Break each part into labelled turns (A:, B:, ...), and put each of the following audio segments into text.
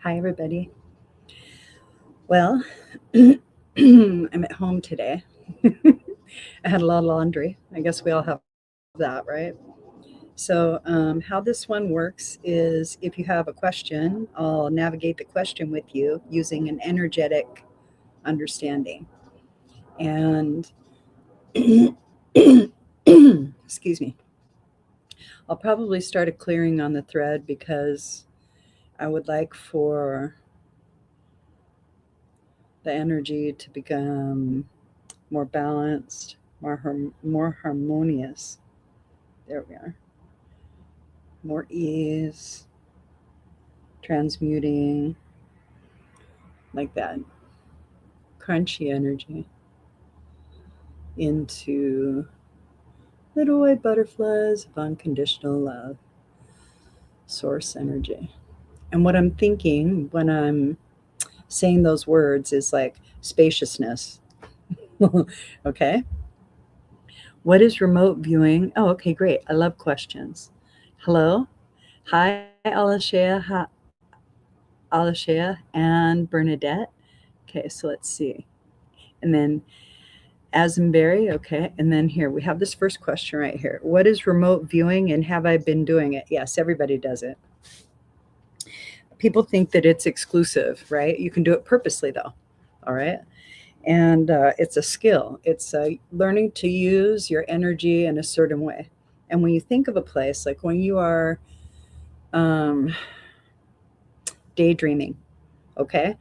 A: Hi, everybody. Well, I'm at home today. I had a lot of laundry. I guess we all have that, right? So, how this one works is if you have a question, I'll navigate the question with you using an energetic understanding. And, excuse me, I'll probably start a clearing on the thread because I would like for the energy to become more balanced, more harmonious. There we are. More ease, transmuting like that crunchy energy into little white butterflies of unconditional love, source energy. And what I'm thinking when I'm saying those words is like spaciousness. Okay. What is remote viewing? Oh, okay, great. I love questions. Hello. Hi, Alashea and Bernadette. Okay, so let's see. And then Asenberry, okay. And then here we have this first question right here. What is remote viewing and have I been doing it? Yes, everybody does it. People think that it's exclusive, right? You can do it purposely though, all right? And it's a skill. It's learning to use your energy in a certain way. And when you think of a place, like when you are um, daydreaming, okay?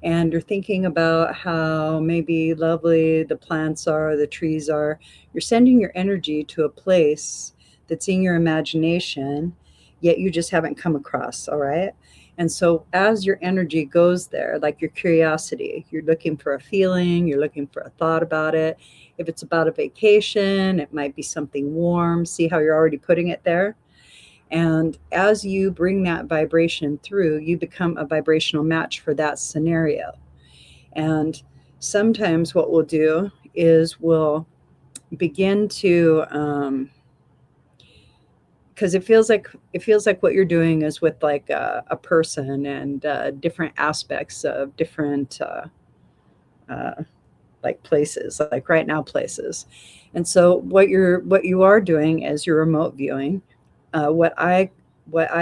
A: And you're thinking about how maybe lovely the plants are, the trees are, you're sending your energy to a place that's in your imagination, yet you just haven't come across, all right? And so as your energy goes there, like your curiosity, you're looking for a feeling, you're looking for a thought about it. If it's about a vacation, it might be something warm. See how you're already putting it there? And as you bring that vibration through, you become a vibrational match for that scenario. And sometimes what we'll do is we'll begin to, because it feels like what you're doing is with like a person and different aspects of different uh, like places, like right now places. And so what you are doing is you're remote viewing. What I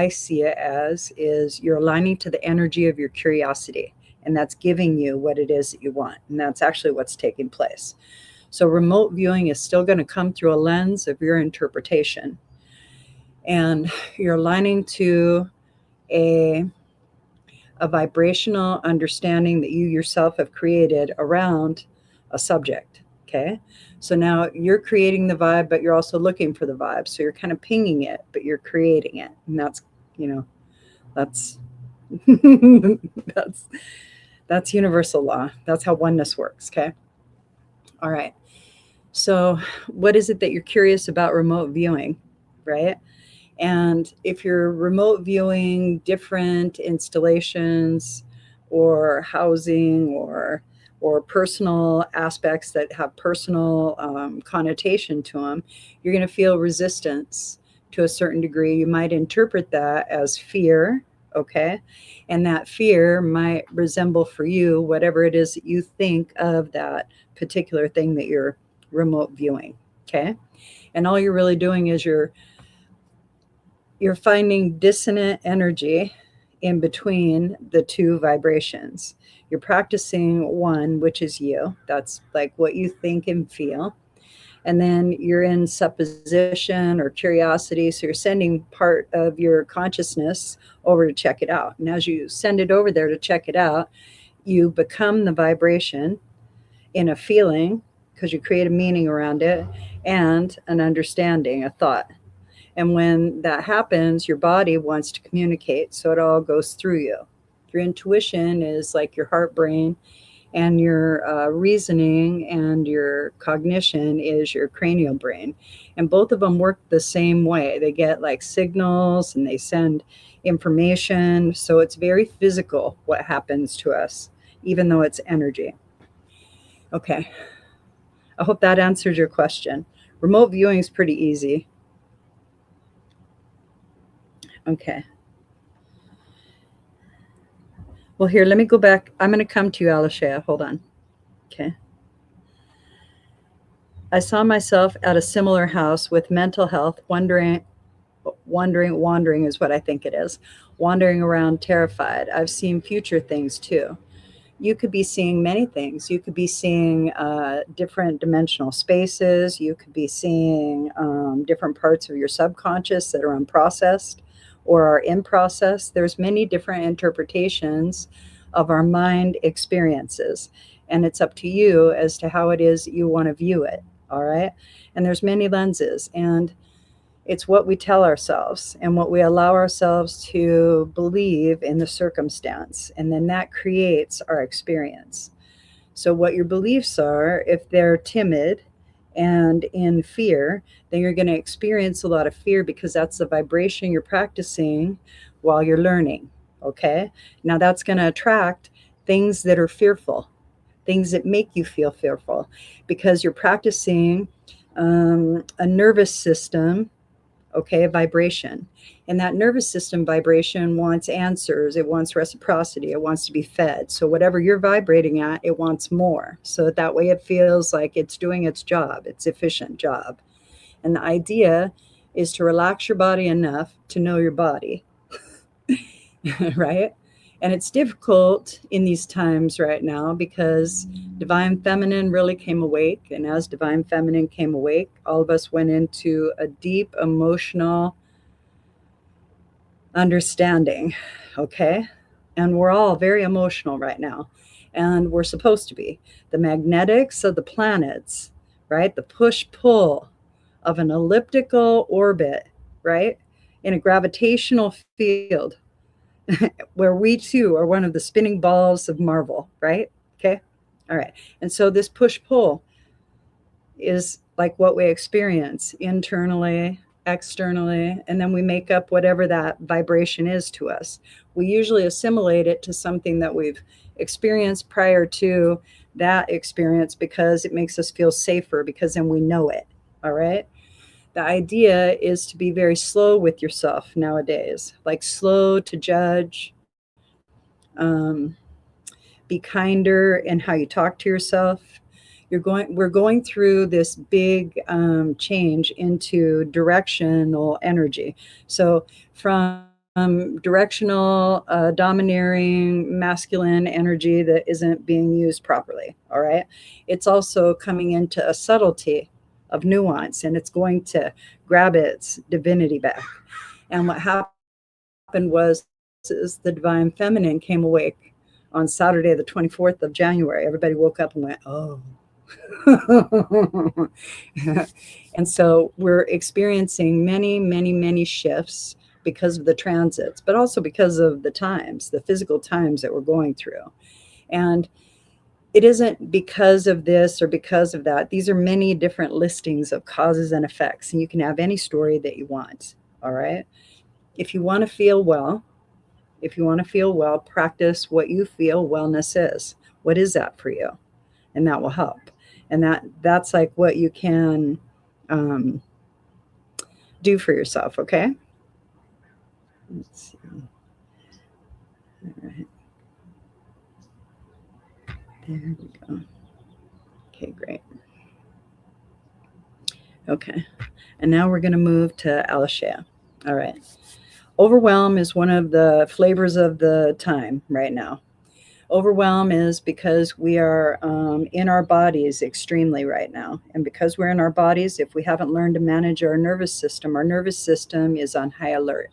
A: see it as is you're aligning to the energy of your curiosity, and that's giving you what it is that you want, and that's actually what's taking place. So remote viewing is still going to come through a lens of your interpretation, and you're aligning to a a vibrational understanding that you yourself have created around a subject. Okay. So now you're creating the vibe, but you're also looking for the vibe. So you're kind of pinging it, but you're creating it. And you know, that's, that's, that's universal law. That's how oneness works. Okay. All right. So what is it that you're curious about remote viewing? Right. And if you're remote viewing different installations or housing or personal aspects that have personal connotation to them, you're going to feel resistance to a certain degree. You might interpret that as fear, okay? And that fear might resemble for you whatever it is that you think of that particular thing that you're remote viewing, okay? And all you're really doing is you're finding dissonant energy in between the two vibrations. You're practicing one, which is you. That's like what you think and feel. And then you're in supposition or curiosity. So you're sending part of your consciousness over to check it out. And as you send it over there to check it out, you become the vibration in a feeling because you create a meaning around it and an understanding, a thought. And when that happens, your body wants to communicate. So it all goes through you. Your intuition is like your heart brain, and your reasoning and your cognition is your cranial brain. And both of them work the same way. They get like signals and they send information. So it's very physical what happens to us, even though it's energy. Okay. I hope that answers your question. Remote viewing is pretty easy. Okay. Well, here, let me go back. I'm going to come to you, Alashea. Hold on. Okay. I saw myself at a similar house with mental health, wandering is what I think it is, wandering around terrified. I've seen future things too. You could be seeing many things. You could be seeing different dimensional spaces. You could be seeing different parts of your subconscious that are unprocessed or are in process. There's many different interpretations of our mind experiences, and it's up to you as to how it is that you want to view it. All right. And there's many lenses, and it's what we tell ourselves and what we allow ourselves to believe in the circumstance. And then that creates our experience. So, what your beliefs are, if they're timid and in fear, then you're going to experience a lot of fear because that's the vibration you're practicing while you're learning. Okay. Now, that's going to attract things that are fearful, things that make you feel fearful because you're practicing a nervous system, okay, vibration. And that nervous system vibration wants answers, it wants reciprocity, it wants to be fed. So whatever you're vibrating at, it wants more. So that way it feels like it's doing its job, its efficient job. And the idea is to relax your body enough to know your body, right? And it's difficult in these times right now because Divine Feminine really came awake. And as Divine Feminine came awake, all of us went into a deep emotional understanding, okay? And we're all very emotional right now. And we're supposed to be. The magnetics of the planets, right? The push-pull of an elliptical orbit, right? In a gravitational field where we too are one of the spinning balls of Marvel, right? Okay. All right. And so this push pull is like what we experience internally, externally, and then we make up whatever that vibration is to us. We usually assimilate it to something that we've experienced prior to that experience because it makes us feel safer because then we know it. All right. The idea is to be very slow with yourself nowadays, like slow to judge, um, be kinder in how you talk to yourself. We're going through this big change into directional energy. So from directional, domineering, masculine energy that isn't being used properly. All right. It's also coming into a subtlety of nuance, and it's going to grab its divinity back. And what happened was is the Divine Feminine came awake on Saturday, the 24th of January. Everybody woke up and went, oh. And so we're experiencing many, many, many shifts because of the transits, but also because of the times, the physical times that we're going through. And it isn't because of this or because of that. These are many different listings of causes and effects, and you can have any story that you want. All right. If you want to feel well, practice what you feel wellness is. What is that for you? And that will help. And that's like what you can do for yourself. Okay. Let's see. All right. There we go. Okay, great. Okay. And now we're going to move to Alashea. All right. Overwhelm is one of the flavors of the time right now. Overwhelm is because we are in our bodies extremely right now. And because we're in our bodies, if we haven't learned to manage our nervous system is on high alert.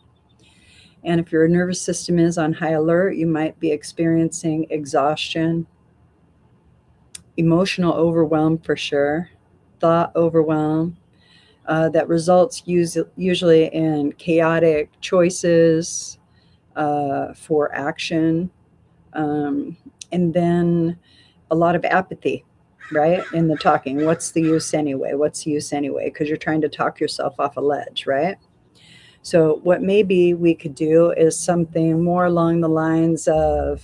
A: And if your nervous system is on high alert, you might be experiencing exhaustion, emotional overwhelm for sure, thought overwhelm, that results usually in chaotic choices for action, and then a lot of apathy, right? In the talking. What's the use anyway? What's the use anyway? Because you're trying to talk yourself off a ledge, right? So what maybe we could do is something more along the lines of,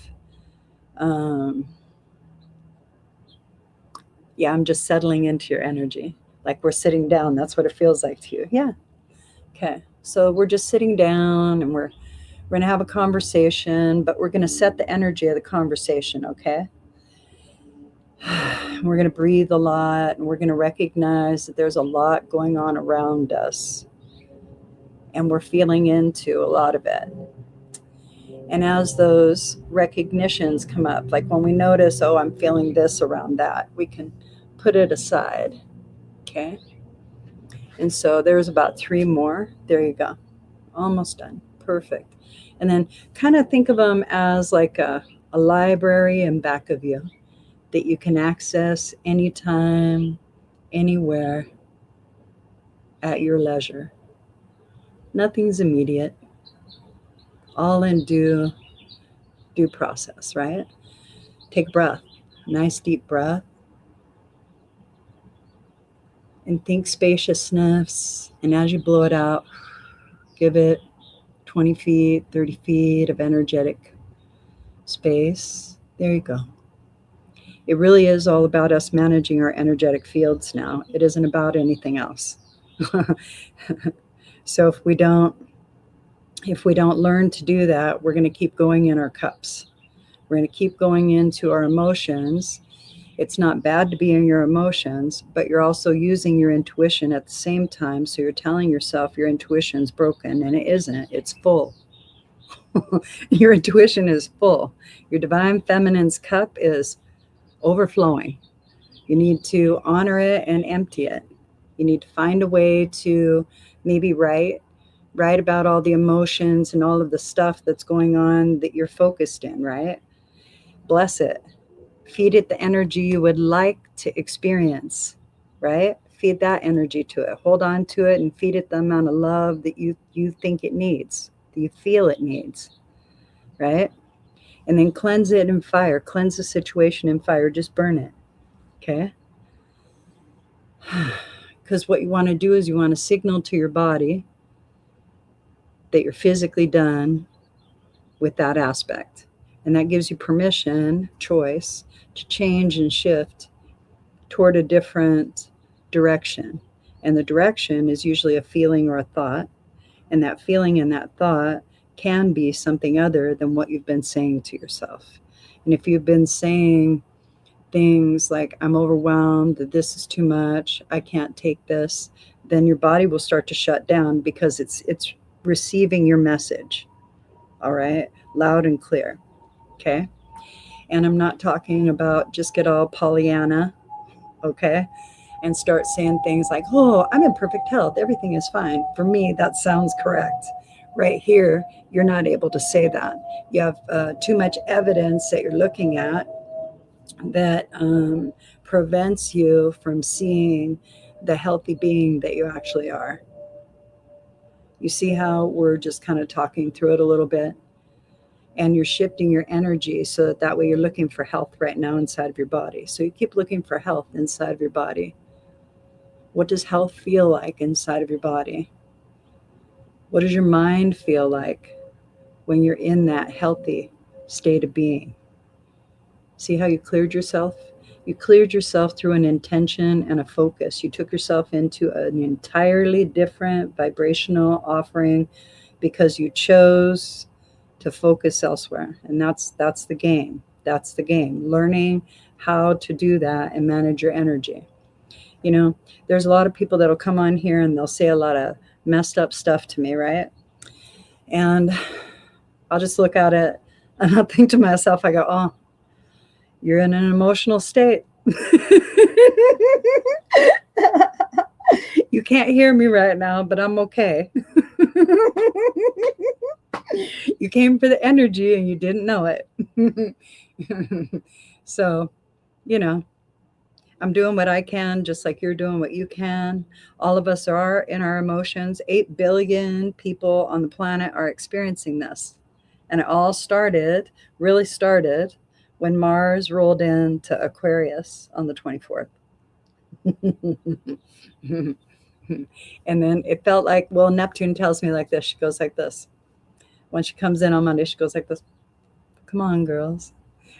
A: yeah, I'm just settling into your energy. Like we're sitting down. That's what it feels like to you. Yeah. Okay. So we're just sitting down and we're We're going to have a conversation, but we're going to set the energy of the conversation, okay? We're going to breathe a lot, and we're going to recognize that there's a lot going on around us, and we're feeling into a lot of it. And as those recognitions come up, like when we notice, oh, I'm feeling this around that, we can put it aside, okay? And so there's about 3 more. There you go. Almost done. Perfect. And then kind of think of them as like a library in back of you that you can access anytime, anywhere, at your leisure. Nothing's immediate. All in due process, right? Take a breath. Nice deep breath. And think spaciousness. And as you blow it out, give it 20 feet, 30 feet of energetic space. There you go. It really is all about us managing our energetic fields now. It isn't about anything else. So if we don't learn to do that, we're going to keep going in our cups. We're going to keep going into our emotions. It's not bad to be in your emotions, but you're also using your intuition at the same time. So you're telling yourself your intuition's broken, and it isn't. It's full. Your intuition is full. Your divine feminine's cup is overflowing. You need to honor it and empty it. You need to find a way to maybe write about all the emotions and all of the stuff that's going on that you're focused in, right? Bless it. Feed it the energy you would like to experience, right? Feed that energy to it. Hold on to it and feed it the amount of love that you think it needs, that you feel it needs, right? And then cleanse it in fire. Cleanse the situation in fire. Just burn it, okay? Because what you want to do is you want to signal to your body that you're physically done with that aspect. And that gives you permission, choice, to change and shift toward a different direction. And the direction is usually a feeling or a thought. And that feeling and that thought can be something other than what you've been saying to yourself. And if you've been saying things like, I'm overwhelmed, that this is too much, I can't take this, then your body will start to shut down because it's receiving your message, all right, loud and clear, okay? And I'm not talking about just get all Pollyanna, okay, and start saying things like, oh, I'm in perfect health, everything is fine. For me, that sounds correct. Right here, you're not able to say that. You have too much evidence that you're looking at that prevents you from seeing the healthy being that you actually are. You see how we're just kind of talking through it a little bit? And you're shifting your energy so that way you're looking for health right now inside of your body. So you keep looking for health inside of your body. What does health feel like inside of your body? What does your mind feel like when you're in that healthy state of being? See how you cleared yourself? You cleared yourself through an intention and a focus. You took yourself into an entirely different vibrational offering because you chose to focus elsewhere. And that's the game. That's the game. Learning how to do that and manage your energy. You know, there's a lot of people that'll come on here and they'll say a lot of messed up stuff to me, right? And I'll just look at it and I'll think to myself, I go, oh, you're in an emotional state. You can't hear me right now, but I'm okay. You came for the energy and you didn't know it. So, you know, I'm doing what I can, just like you're doing what you can. All of us are in our emotions. 8 billion people on the planet are experiencing this. And it all really started, when Mars rolled into Aquarius on the 24th. And then it felt like, well, Neptune tells me like this. She goes like this. When she comes in on Monday, she goes like this. Come on, girls.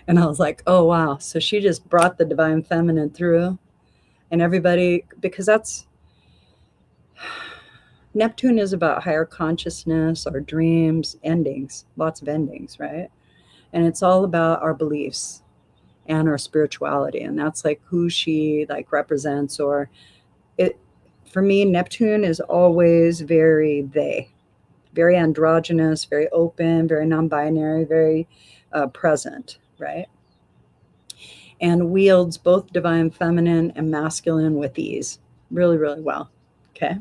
A: And I was like, oh, wow. So she just brought the divine feminine through. And everybody, because that's Neptune is about higher consciousness, our dreams, endings, lots of endings, right? And it's all about our beliefs and our spirituality. And that's like who she like represents, or it, for me, Neptune is always very androgynous, very open, very non-binary, very present, right? And wields both divine feminine and masculine with ease, really, really well. Okay.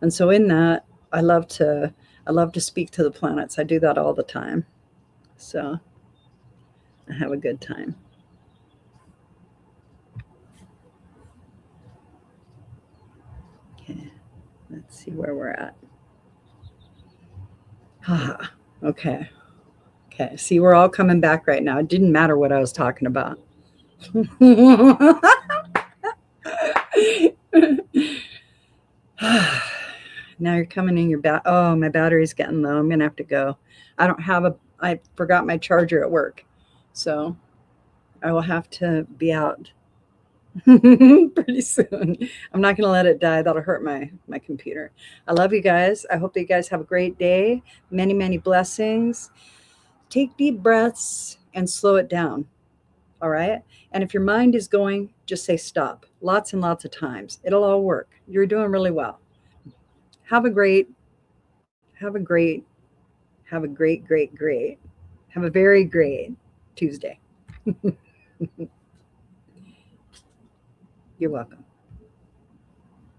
A: And so in that, I love to speak to the planets. I do that all the time. So I have a good time. Okay. Let's see where we're at. Ah, okay. Okay. See, we're all coming back right now. It didn't matter what I was talking about. Now you're coming in your oh, my battery's getting low. I'm gonna have to go. I forgot my charger at work. So I will have to be out pretty soon. I'm not gonna let it die. That'll hurt my computer. I love you guys. I hope that you guys have a great day. Many, many blessings. Take deep breaths and slow it down. All right. And if your mind is going, just say stop lots and lots of times. It'll all work. You're doing really well. Have a great, have a great, have a great, great, great, have a very great Tuesday. You're welcome.